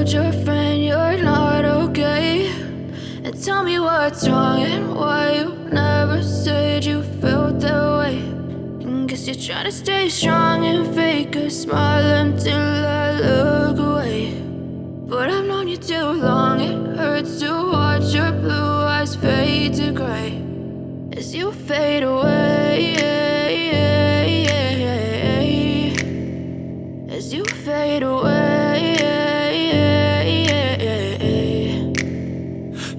told your friend you're not okay? And tell me what's wrong and why you never said you felt that way. And guess you're trying to stay strong and fake a smile until I look away. But I've known you too long, it hurts to watch your blue eyes fade to gray as you fade away, as you fade away.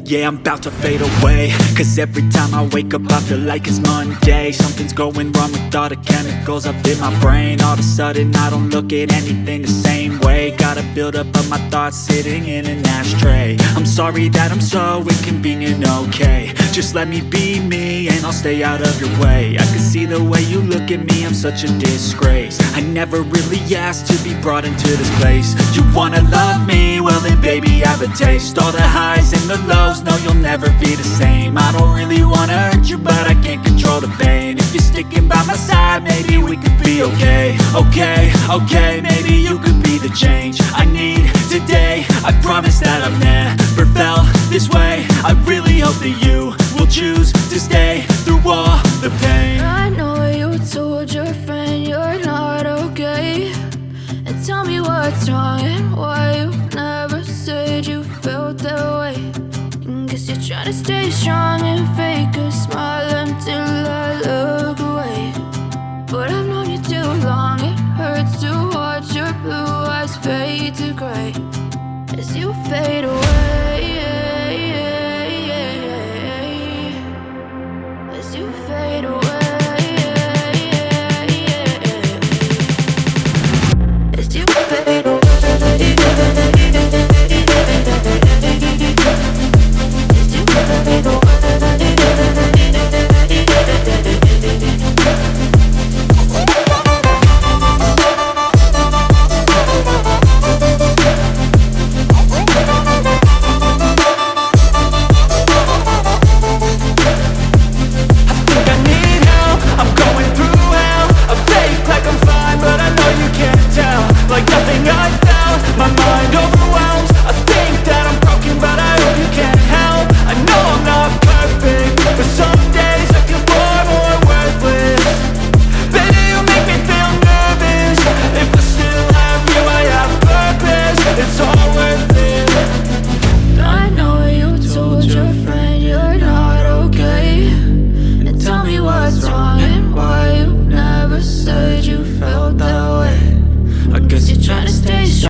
Yeah, I'm about to fade away, cause every time I wake up I feel like it's Monday. Something's going wrong with all the chemicals up in my brain. All of a sudden I don't look at anything the same way. Gotta build up of my thoughts sitting in an ashtray. I'm sorry that I'm so inconvenient, okay? Just let me be me and I'll stay out of your way. I can see the way you look at me, I'm such a disgrace. I never really asked to be brought into this place. You wanna love me? Well then baby, have a taste. All the highs and the lows, no, you'll never be the same. I don't really wanna hurt you, but I can't control the pain. If you're sticking by my side, maybe we could be okay. Okay, maybe you could be the change I need today. I promise that I've never felt this way. I really hope that you will choose to stay through all the pain. I know you told your friend you're not okay. And tell me what's wrong and why you never said you felt that way. And guess you're trying to stay strong and fake a smile until I look away. But I've known you too long, it hurts to watch your blue eyes fade to gray as you fade away.